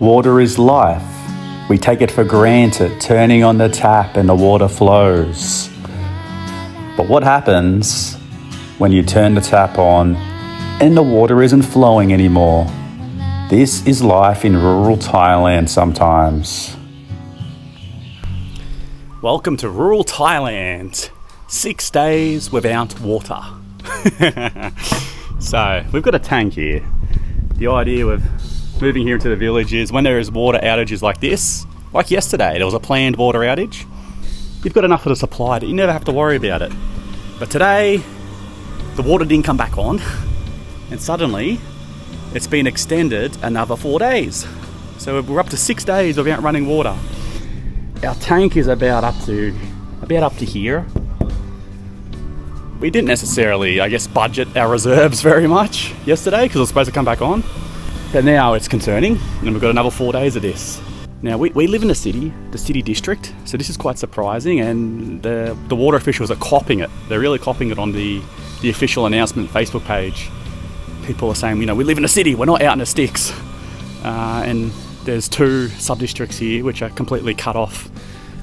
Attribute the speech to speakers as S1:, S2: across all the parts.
S1: Water is life. We take it for granted, turning on the tap and the water flows. But what happens when you turn the tap on and the water isn't flowing anymore? This is life in rural Thailand sometimes.
S2: Welcome to rural Thailand. 6 days without water. So, we've got a tank here. The idea of moving here into the village is when there is water outages like this, like yesterday, there was a planned water outage. You've got enough of the supply that you never have to worry about it. But today, the water didn't come back on, and suddenly, it's been extended another 4 days. So we're up to 6 days without running water. Our tank is about up to here. We didn't necessarily, budget our reserves very much yesterday because it was supposed to come back on. But now it's concerning, and we've got another 4 days of this. Now we live in the city district, so this is quite surprising, and the water officials are copping it. They're really copping it on the official announcement Facebook page. People are saying, we live in the city, we're not out in the sticks. And there's 2 sub-districts here which are completely cut off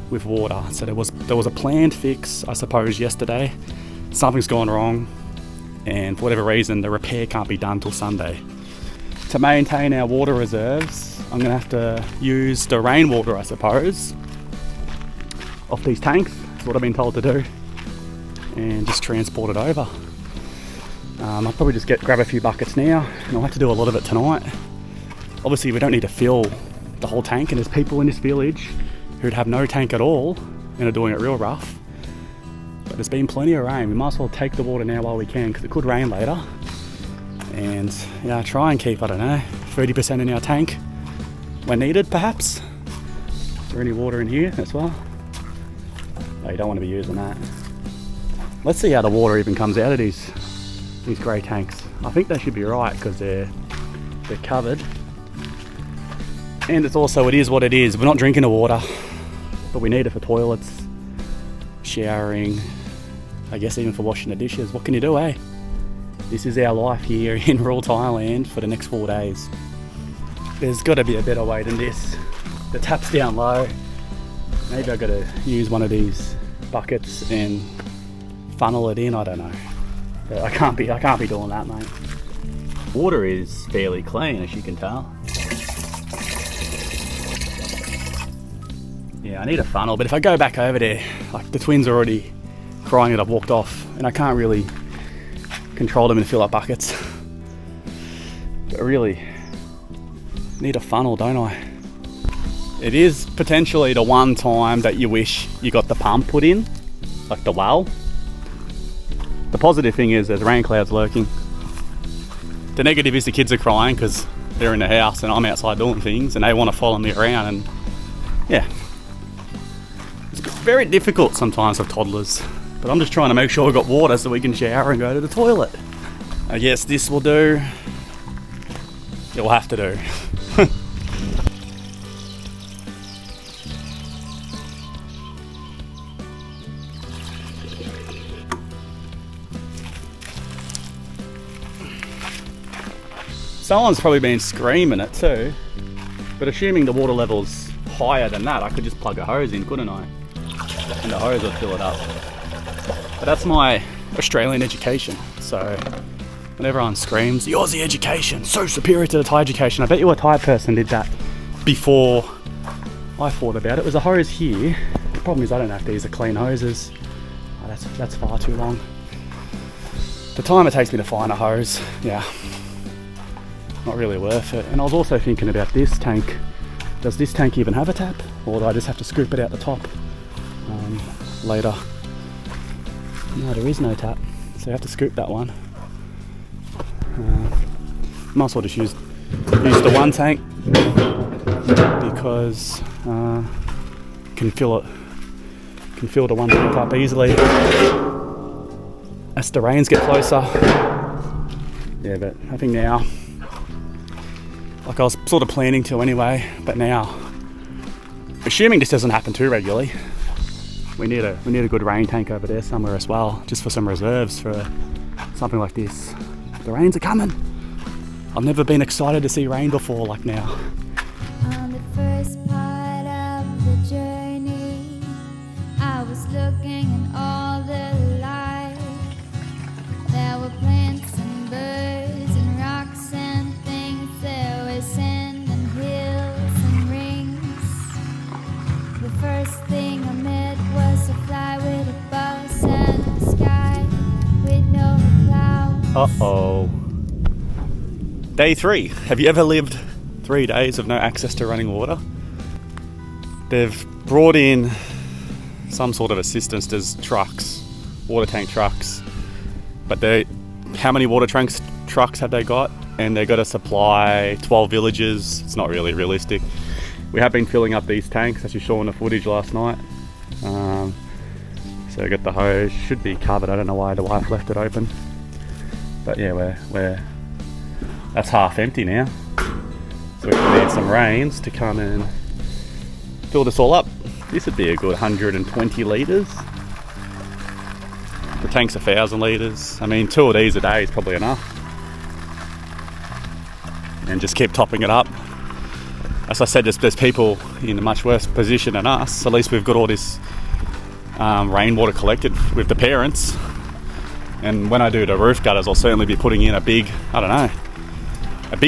S2: with water. So there was a planned fix, I suppose, yesterday. Something's gone wrong, and for whatever reason, the repair can't be done till Sunday. To maintain our water reserves, I'm going to have to use the rainwater, I suppose, off these tanks. That's what I've been told to do, and just transport it over. I'll probably just grab a few buckets now, and I'll have to do a lot of it tonight. Obviously, we don't need to fill the whole tank, and there's people in this village who'd have no tank at all and are doing it real rough. But there's been plenty of rain. We might as well take the water now while we can, because it could rain later. And try and keep, 30% in our tank when needed, perhaps. Is there any water in here as well? No, you don't want to be using that. Let's see how the water even comes out of these grey tanks. I think they should be right because they're covered. And it is what it is. We're not drinking the water, but we need it for toilets, showering, even for washing the dishes. What can you do, eh? This is our life here in rural Thailand for the next 4 days. There's got to be a better way than this. The tap's down low. Maybe I've got to use one of these buckets and funnel it in, I don't know. But I can't be doing that, mate. Water is fairly clean, as you can tell. Yeah, I need a funnel, but if I go back over there, the twins are already crying that I've walked off, and I can't really control them and fill up buckets. But really need a funnel, don't I? It is potentially the one time that you wish you got the pump put in, like the well. The positive thing is there's rain clouds lurking. The negative is the kids are crying because they're in the house and I'm outside doing things and they want to follow me around, and it's very difficult sometimes with toddlers. But I'm just trying to make sure we've got water so we can shower and go to the toilet. I guess this will do. It will have to do. Someone's probably been screaming it too. But assuming the water level's higher than that, I could just plug a hose in, couldn't I? And the hose would fill it up. But that's my Australian education. So when everyone screams, the Aussie education, so superior to the Thai education, I bet you a Thai person did that before I thought about it. There's a hose here. The problem is I don't know if these are clean hoses. Oh, that's far too long. The time it takes me to find a hose, not really worth it. And I was also thinking about this tank. Does this tank even have a tap? Or do I just have to scoop it out the top later? No, there is no tap, so you have to scoop that one. Might as well just use the one tank because can fill the one tank up easily as the rains get closer. Yeah, but I think now, I was sort of planning to anyway, but now, assuming this doesn't happen too regularly, we need a good rain tank over there somewhere as well, just for some reserves for something like this. The rains are coming. I've never been excited to see rain before like now.
S3: this part of the journey, I was looking in all the light. There were plants and birds and rocks and things. There was sand and hills and rings. The first thing I met was a fly with a bus and the sky with no clouds.
S2: Uh-oh. Day 3. Have you ever lived 3 days of no access to running water? They've brought in some sort of assistance. There's trucks, water tank trucks. But how many water trucks have they got? And they've got to supply 12 villages. It's not really realistic. We have been filling up these tanks, as you saw in the footage last night. So I got the hose, should be covered. I don't know why the wife left it open. But yeah, that's half empty now. So we need some rains to come and fill this all up. This would be a good 120 litres. The tank's 1,000 litres. I mean, 2 of these a day is probably enough. And just keep topping it up. As I said, there's people in a much worse position than us. At least we've got all this rainwater collected with the parents. And when I do the roof gutters, I'll certainly be putting in a big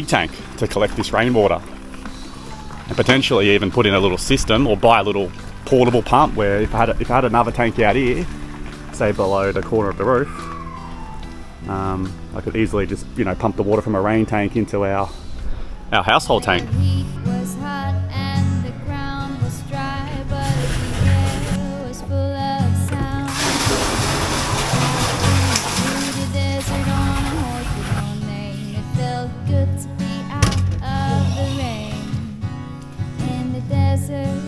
S2: tank to collect this rainwater. And potentially even put in a little system or buy a little portable pump where if I had another tank out here, say below the corner of the roof, I could easily just, pump the water from a rain tank into our household tank.
S3: The heat was hot and the ground was dry, but the air was full of sound. Through the desert on a horse with no name, it felt good to be out of the rain. In the desert,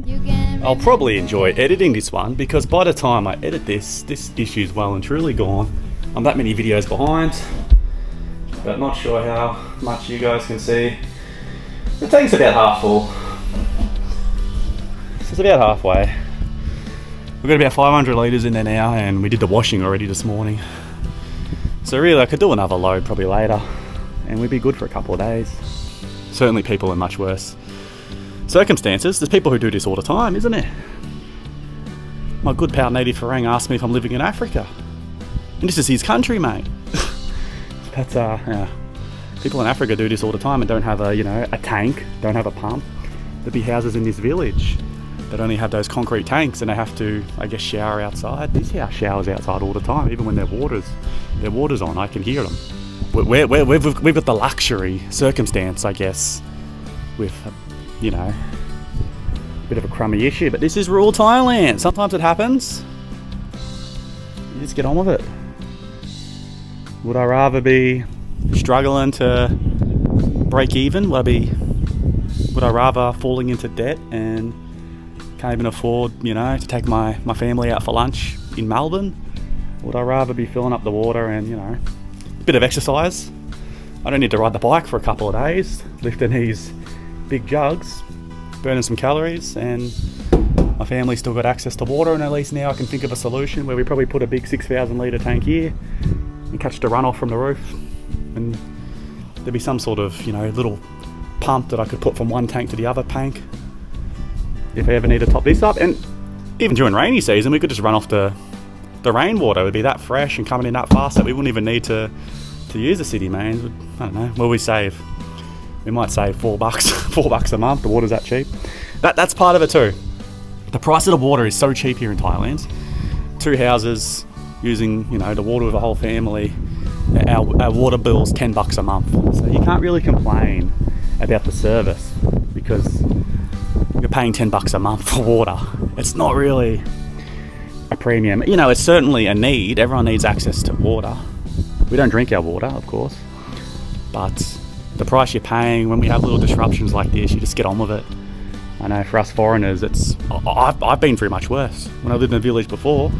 S3: you can
S2: I'll probably enjoy editing this one because by the time I edit this issue's well and truly gone. I'm that many videos behind, but not sure how much you guys can see. The tank's about half full. So it's about halfway. We've got about 500 litres in there now, and we did the washing already this morning. So really I could do another load probably later, and we'd be good for a couple of days. Certainly people in much worse circumstances. There's people who do this all the time, isn't there? My good pal Native Farang asked me if I'm living in Africa. And this is his country, mate. That's yeah. People in Africa do this all the time and don't have a tank, don't have a pump. There'd be houses in this village that only have those concrete tanks and they have to, I guess, shower outside. This house showers outside all the time, even when their water's on. I can hear them. We've got the luxury circumstance, I guess, with a bit of a crummy issue. But this is rural Thailand. Sometimes it happens. You just get on with it. Would I rather be struggling to break even? Would I rather falling into debt and can't even afford, to take my family out for lunch in Melbourne? Would I rather be filling up the water and, a bit of exercise? I don't need to ride the bike for a couple of days, lifting these big jugs, burning some calories, and my family's still got access to water, and at least now I can think of a solution where we probably put a big 6,000 litre tank here and catch the runoff from the roof, and there'd be some sort of little pump that I could put from one tank to the other tank if I ever need to top this up. And even during rainy season we could just run off the rainwater. It would be that fresh and coming in that fast that we wouldn't even need to use the city mains. I don't know, what we save? We might save $4 $4 a month. The water's that cheap. That's part of it too. The price of the water is so cheap here in Thailand. 2 houses using the water of a whole family, our water bill's $10 a month. So you can't really complain about the service because you're paying $10 a month for water. It's not really a premium. It's certainly a need. Everyone needs access to water. We don't drink our water, of course, but the price you're paying when we have little disruptions like this, you just get on with it. I know for us foreigners, I've been through much worse. When I lived in a village before,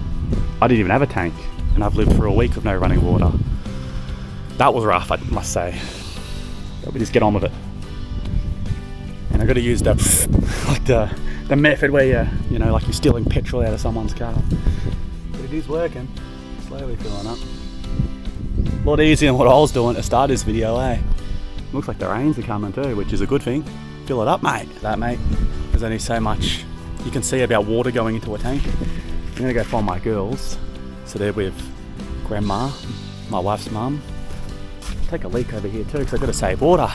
S2: I didn't even have a tank, and I've lived for a week with no running water. That was rough, I must say. But we just get on with it. And I got to use the method where like you're stealing petrol out of someone's car. But it is working. Slowly filling up. A lot easier than what I was doing to start this video, eh? Looks like the rains are coming too, which is a good thing. fill it up, mate. That, mate, there's only so much you can see about water going into a tank. I'm gonna go find my girls. So they're with grandma, my wife's mum. Take a leak over here too, because I've got to save water.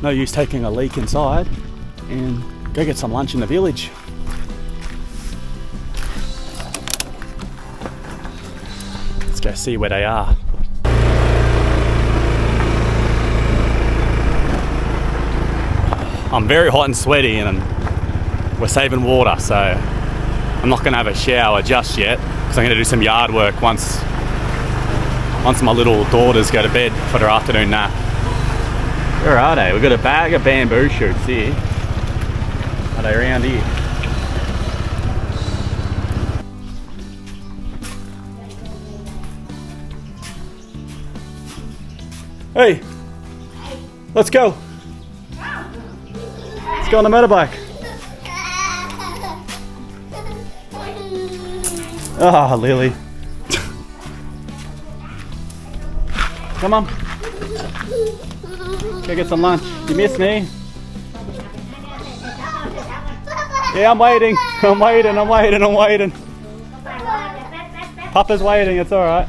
S2: No use taking a leak inside, and go get some lunch in the village. Let's go see where they are. I'm very hot and sweaty, and we're saving water, so I'm not going to have a shower just yet, because I'm going to do some yard work once my little daughters go to bed for their afternoon nap. Where are they? We've got a bag of bamboo shoots here. Are they around here? Hey! Let's go! Let's go on the motorbike. Ah, Lily. Come on. Go get some lunch. You miss me? Yeah, I'm waiting. I'm waiting. Papa's waiting, it's alright.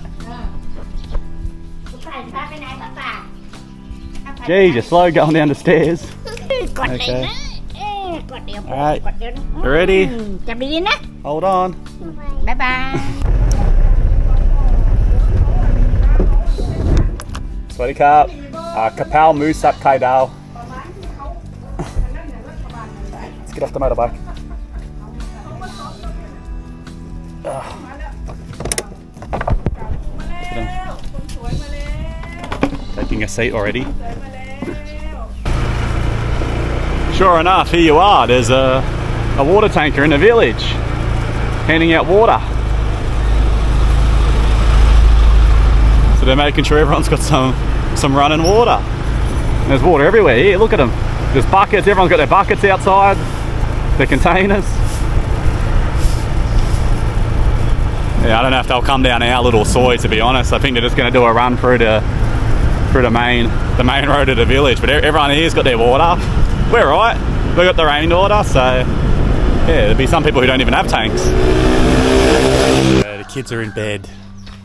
S2: Geez, you're slow going down the stairs. Okay. Alright. You ready? Hold on.
S4: Bye bye.
S2: Sweaty cup. Kapal Musak Kaidao. Let's get off the motorbike. Taking a seat already. Sure enough, here you are. There's a water tanker in the village handing out water. So they're making sure everyone's got some running water. And there's water everywhere. Here, look at them. There's buckets. Everyone's got their buckets outside, their containers. Yeah, I don't know if they'll come down our little soy, to be honest. I think they're just going to do a run through the main road of the village. But everyone here's got their water. We're right. We've got the rainwater, so yeah, there'll be some people who don't even have tanks. The kids are in bed.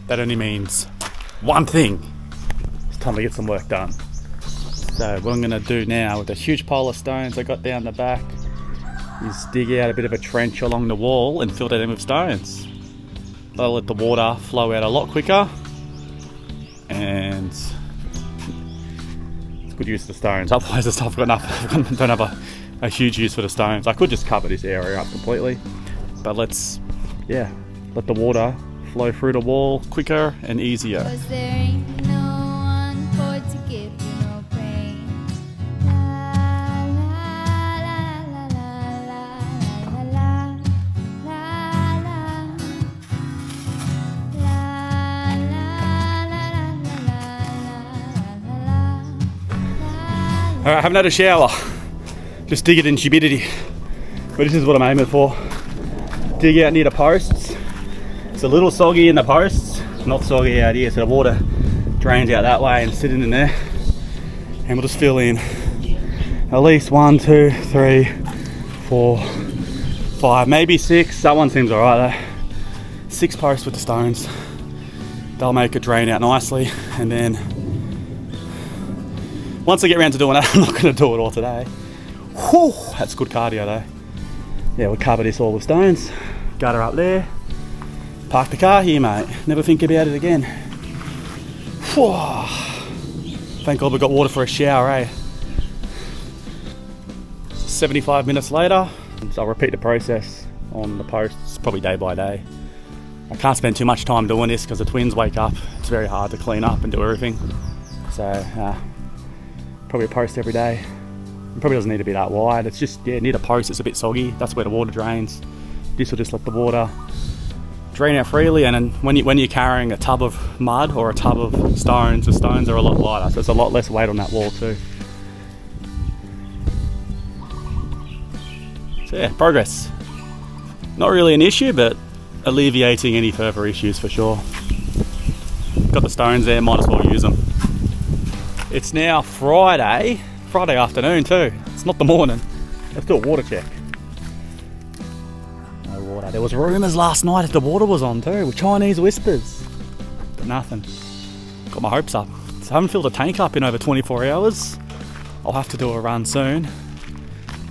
S2: That only means one thing. It's time to get some work done. So what I'm going to do now with the huge pile of stones I got down the back is dig out a bit of a trench along the wall and fill that in with stones. That'll let the water flow out a lot quicker, and it's good use of the stones. Otherwise the stuff I've got enough. I don't have a huge use for the stones. I could just cover this area up completely, but let's let the water flow through the wall quicker and easier.
S3: 'Cause there ain't no one for to give you no pain. La la la la la la la la la la.
S2: Alright, I haven't had a shower. Just dig it in humidity. But this is what I'm aiming for. Dig out near the posts. It's a little soggy in the posts, not soggy out here, so the water drains out that way and sitting in there. And we'll just fill in at least 1, 2, 3, 4, 5, maybe 6. That one seems alright though. 6 posts with the stones. They'll make it drain out nicely, and then once I get around to doing that, I'm not going to do it all today. Whew, that's good cardio though. Yeah, we'll cover this all with stones. Gutter up there. Park the car here, mate. Never think about it again. Whew. Thank God we got water for a shower, eh? 75 minutes later, so I'll repeat the process on the posts, probably day by day. I can't spend too much time doing this because the twins wake up. It's very hard to clean up and do everything. So, probably a post every day. It probably doesn't need to be that wide. It's just, near the post it's a bit soggy. That's where the water drains. This will just let the water drain out freely, and then when you're carrying a tub of mud or a tub of stones, the stones are a lot lighter, so there's a lot less weight on that wall too. So yeah, progress. Not really an issue, but alleviating any further issues for sure. Got the stones there, might as well use them. It's now Friday afternoon too. It's not the morning. Let's do a water check. No water. There was rumours last night that the water was on too, with Chinese whispers. But nothing. Got my hopes up. So I haven't filled a tank up in over 24 hours. I'll have to do a run soon.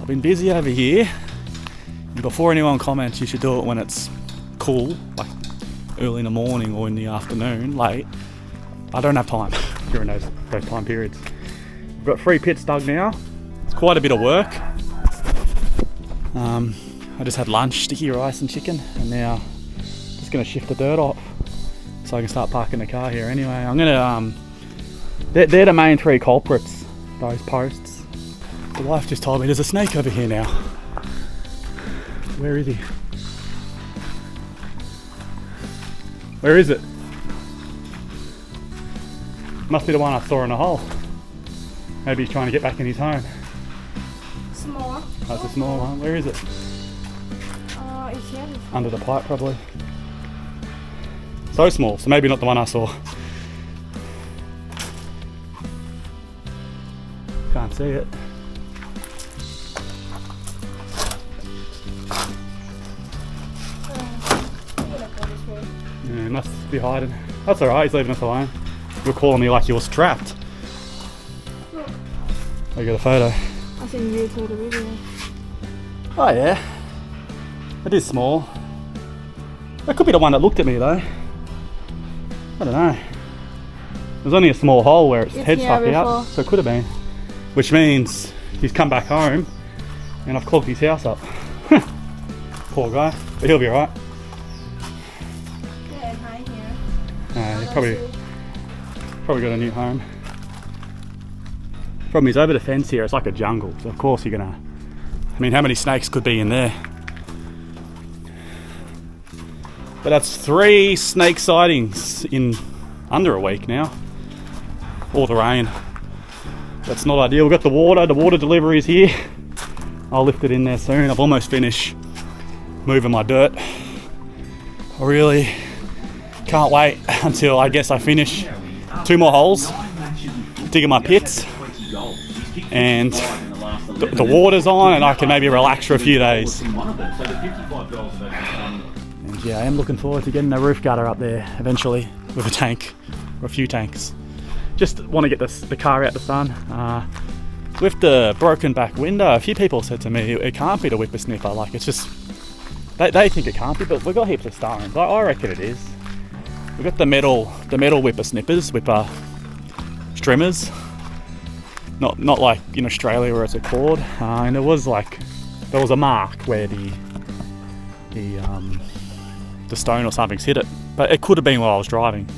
S2: I've been busy over here. And before anyone comments, you should do it when it's cool, like early in the morning or in the afternoon, late. I don't have time during those time periods. We've got 3 pits dug now. It's quite a bit of work. I just had lunch, sticky rice and chicken, and now just gonna shift the dirt off so I can start parking the car here anyway. I'm gonna, they're the main 3 culprits, those posts. The wife just told me there's a snake over here now. Where is he? Where is it? Must be the one I saw in the hole. Maybe he's trying to get back in his home.
S4: Small.
S2: Oh, it's a small one. Where is it?
S4: It's here.
S2: Under the pipe, probably. So small, so maybe not the one I saw. Can't see it. Yeah, he must be hiding. That's alright, he's leaving us alone. You were calling me like you was trapped. I got a photo.
S4: I think you told the video.
S2: Oh yeah. It is small. That could be the one that looked at me though. I don't know. There's only a small hole where its head stuck out, so it could have been. Which means he's come back home and I've clogged his house up. Poor guy, but he'll be alright.
S4: Yeah, hi here.
S2: He's probably got a new home. Problem is, over the fence here, it's like a jungle, so of course you're gonna... I mean, how many snakes could be in there? But that's 3 snake sightings in under a week now. All the rain. That's not ideal. We've got the water delivery is here. I'll lift it in there soon. I've almost finished moving my dirt. I really can't wait until I guess I finish 2 more holes, digging my pits, and the water's on and I can maybe relax for a few days. And yeah, I am looking forward to getting a roof gutter up there eventually with a tank or a few tanks. Just want to get the car out the sun. With the broken back window, a few people said to me it can't be the whippersnipper. Like, it's just they think it can't be, but we've got heaps of stones. I reckon it is. We've got the metal whippersnippers, whipper streamers. Not like in Australia where it's a cord. And there was a mark where the stone or something's hit it, but it could have been while I was driving.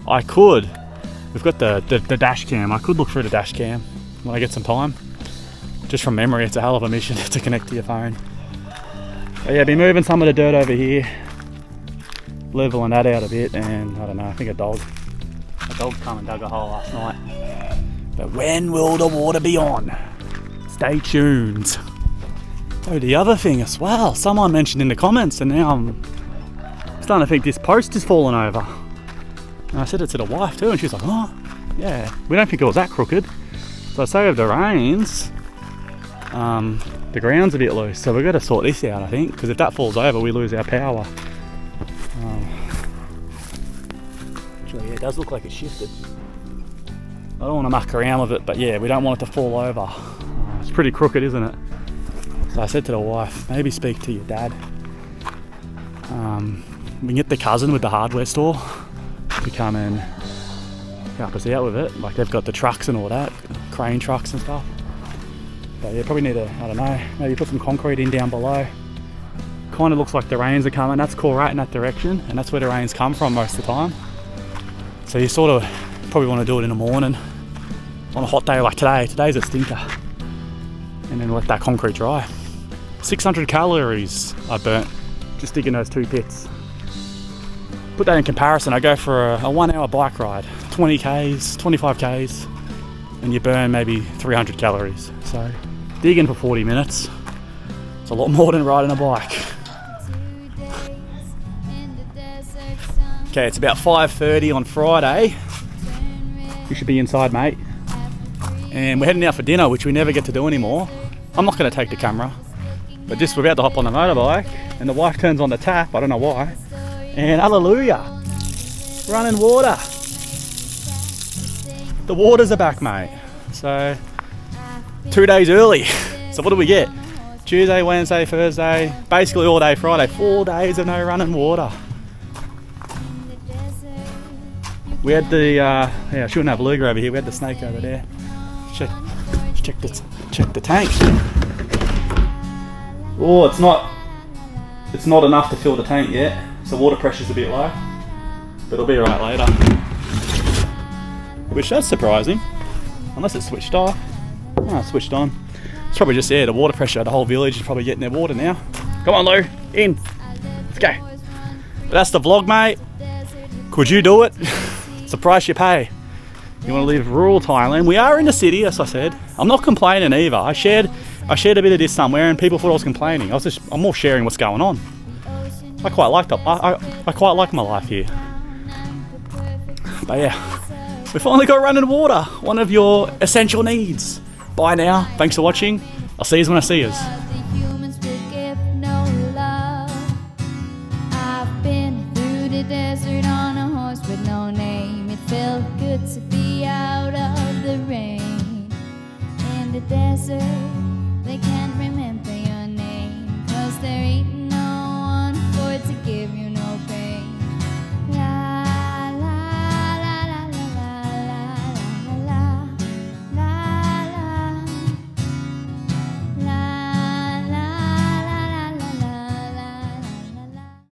S2: We've got the dash cam. I could look through the dash cam when I get some time. Just from memory, it's a hell of a mission to connect to your phone. But yeah, been moving some of the dirt over here, leveling that out a bit, and I don't know, I think a dog come and dug a hole last night. But when will the water be on? Stay tuned. Oh, the other thing as well, someone mentioned in the comments, and now I'm starting to think this post is falling over. And I said it to the wife too, and she's like, oh, yeah, we don't think it was that crooked. So I say with the rains, the ground's a bit loose, so we've got to sort this out, I think, because if that falls over, we lose our power. Actually, yeah, it does look like it's shifted. I don't want to muck around with it, but yeah, we don't want it to fall over. It's pretty crooked, isn't it? So I said to the wife, maybe speak to your dad. We can get the cousin with the hardware store to come and help us out with it. Like, they've got the trucks and all that, crane trucks and stuff. But yeah, probably need to, I don't know, maybe put some concrete in down below. Kind of looks like the rains are coming. That's cool, right in that direction, and that's where the rains come from most of the time. So you sort of probably want to do it in the morning on a hot day like today. Today's a stinker. And then let that concrete dry. 600 calories I burnt just digging those 2 pits. Put that in comparison, I go for a 1 hour bike ride, 20 Ks, 25 Ks, and you burn maybe 300 calories. So digging for 40 minutes, it's a lot more than riding a bike. Okay, it's about 5:30 on Friday. You should be inside, mate. And we're heading out for dinner, which we never get to do anymore. I'm not going to take the camera, but just we're about to hop on the motorbike and the wife turns on the tap, I don't know why, and hallelujah, running water. The waters are back, mate. So 2 days early. So what do we get? Tuesday, Wednesday, Thursday, basically all day Friday, 4 days of no running water. We had the, yeah, I shouldn't have Luger over here, we had the snake over there. Check the tank. Oh, it's not enough to fill the tank yet, so water pressure's a bit low, but it'll be alright later. Which that's surprising, unless it's switched off. Oh, it's switched on. It's probably just the water pressure. The whole village is probably getting their water now. Come on, Lou, in. Let's go. But that's the vlog, mate. Could you do it? It's the price you pay. You want to live rural Thailand. We are in the city, as I said. I'm not complaining either. I shared a bit of this somewhere, and people thought I was complaining. I'm more sharing what's going on. I quite like I quite like my life here. But yeah, we finally got running water. One of your essential needs. Bye now. Thanks for watching. I'll see you when I see you.
S3: The humans will give no love. I've been through the desert on a horse with no name. It felt good to be out of the rain. In the desert, they can't remember your name, 'cause there ain't